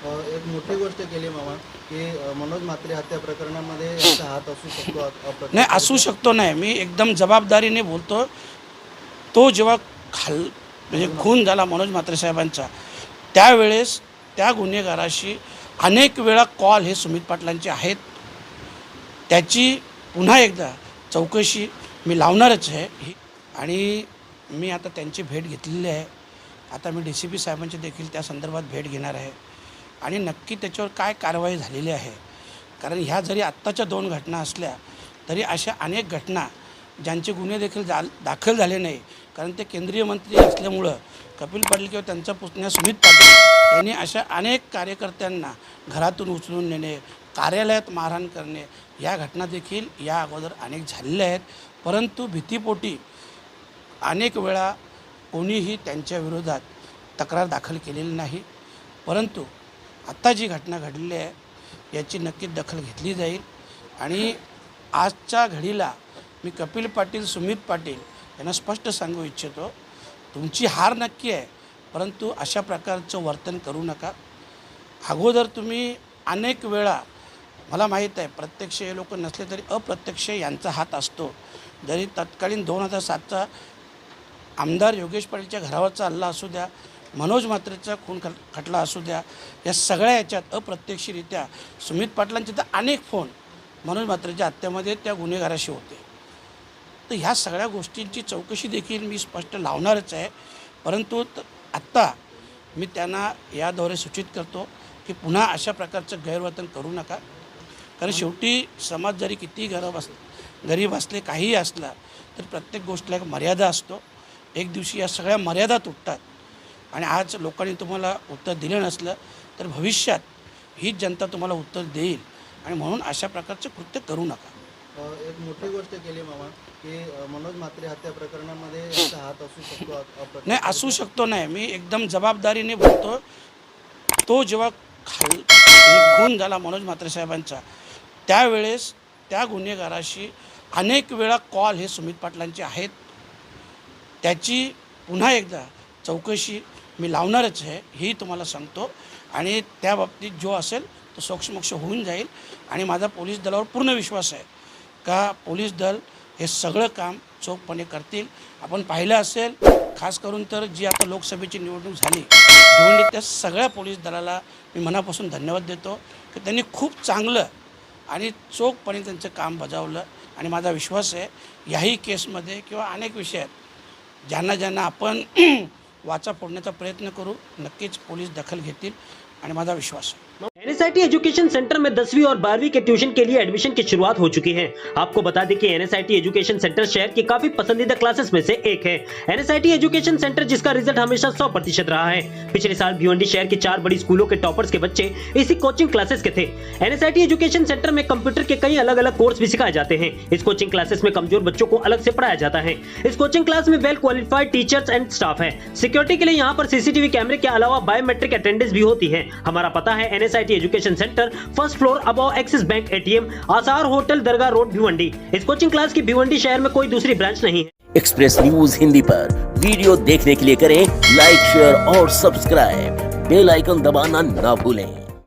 एक मोठी गोष्ट केली मामा की मनोज म्हात्रे हत्या प्रकरणामध्ये यांचा हात असू शकतो नाही, असू शकतो नाही. मी एकदम जबाबदारीने बोलतो. तो जेव्हा म्हणजे खून झाला मनोज म्हात्रे साहेबांचा, त्यावेळेस त्या गुन्हेगाराशी अनेक वेळा कॉल हे सुमित पाटलांचे आहेत. त्याची पुन्हा एकदा चौकशी मी लावणारच आहे. आणि मी आता त्यांची भेट घेतलेली आहे. आता मी DCP साहेबांची देखील त्या संदर्भात भेट घेणार आहे आणि नक्की त्याच्यावर काय कारवाई झालेली आहे. कारण ह्या जरी आत्ताच्या 2 घटना असल्या तरी अशा अनेक घटना ज्यांचे गुन्हे देखील दाखल झाले नाही. कारण ते केंद्रीय मंत्री असल्यामुळं कपिल पाटील किंवा त्यांचा पुतण्या सुमित पाटील यांनी अशा अनेक कार्यकर्त्यांना घरातून उचलून नेणे, कार्यालयात मारहाण करणे, या घटना देखील या अगोदर अनेक झालेल्या आहेत. परंतु भीतीपोटी अनेक वेळा कोणीही त्यांच्या विरोधात तक्रार दाखल केलेली नाही. परंतु आत्ता जी घटना घडलेली आहे याची नक्कीच दखल घेतली जाईल. आणि आजच्या घडीला मी कपिल पाटील, सुमित पाटील यांना स्पष्ट सांगू इच्छितो, तुमची हार नक्की आहे, परंतु अशा प्रकारचं वर्तन करू नका. अगोदर तुम्ही अनेक वेळा, मला माहीत आहे प्रत्यक्ष हे लोक नसले तरी अप्रत्यक्ष यांचा हात असतो. जरी तत्कालीन 2007चा आमदार योगेश पाटीलच्या घरावरचा हल्ला असू द्या, मनोज म्हात्रेचा खून खटला असू द्या, या सगळ्या याच्यात अप्रत्यक्षरित्या सुमित पाटलांचे तर अनेक फोन मनोज म्हात्रेच्या हत्येमध्ये त्या गुन्हेगाराशी होते. तर ह्या सगळ्या गोष्टींची चौकशी देखील मी स्पष्ट लावणारच आहे. परंतु आत्ता मी त्यांना याद्वारे सूचित करतो की पुन्हा अशा प्रकारचं गैरवर्तन करू नका. कारण शेवटी समाज जरी किती गरीब असले, काहीही असला, तर प्रत्येक गोष्टीला एक मर्यादा असतो. एक दिवशी या सगळ्या मर्यादा तुटतात आणि आज लोकांनी तुम्हाला उत्तर दिलं नसलं तर भविष्यात हीच जनता तुम्हाला उत्तर देईल. आणि म्हणून अशा प्रकारचं कृत्य करू नका. एक मोठी गोष्ट केली मामा की मनोज म्हात्रे हत्या प्रकरणामध्ये यांचा हात असू शकतो नाही, असू शकतो नाही. मी एकदम जबाबदारीने बोलतो. तो जेव्हा खून झाला मनोज म्हात्रे साहेबांचा, त्यावेळेस त्या गुन्हेगाराशी अनेक वेळा कॉल हे सुमित पाटलांचे आहेत. त्याची पुन्हा एकदा चौकशी मी लावणारच आहे, ही तुम्हाला सांगतो. आणि त्या बाबतीत जो असेल तो सोक्षमोक्ष होऊन जाईल. आणि माझा पोलीस दलावर पूर्ण विश्वास आहे का पोलीस दल हे सगळं काम चोखपणे करतील. आपण पाहिलं असेल, खास करून तर जी आता लोकसभेची निवडणूक झाली भिवंडी, त्या सगळ्या पोलीस दलाला मी मनापासून धन्यवाद देतो की त्यांनी खूप चांगलं आणि चोखपणे त्यांचं काम बजावलं. आणि माझा विश्वास आहे याही केसमध्ये किंवा अनेक विषयात ज्यांना आपण वाचा फोडण्याचा प्रयत्न करू, नक्कीच पोलीस दखल घेतील आणि माझा विश्वास आहे. NSIT एजुकेशन सेंटर में 10वीं और 12वीं के ट्यूशन के लिए एडमिशन की शुरुआत हो चुकी है। आपको बता दें कि NSIT एजुकेशन सेंटर शहर की काफी पसंदीदा क्लासेस में से एक है। NSIT एजुकेशन सेंटर जिसका रिजल्ट हमेशा 100% रहा है। पिछले साल भिवंडी शहर की 4 बड़ी स्कूलों के टॉपर्स के बच्चे इसी कोचिंग क्लासेस के थे। NSIT एजुकेशन सेंटर में कंप्यूटर के कई अलग अलग कोर्स भी सिखाए जाते हैं। इस कोचिंग क्लासेस में कमजोर बच्चों को अलग से पढ़ाया जाता है। इस कोचिंग क्लास में वेल क्वालिफाइड टीचर्स एंड स्टाफ है। सिक्योरिटी के लिए यहाँ पर CCTV कैमरे के अलावा बायोमेट्रिक अटेंडेंस भी होती है। हमारा पता है NSIT education centre, first floor, above axis bank ATM, आसार होटल, दरगाह रोड, भिवंडी। इस कोचिंग क्लास की भिवंडी शहर में कोई दूसरी ब्रांच नहीं है। एक्सप्रेस न्यूज हिंदी पर वीडियो देखने के लिए करें लाइक, शेयर और सब्सक्राइब। बेल आइकन दबाना ना भूलें।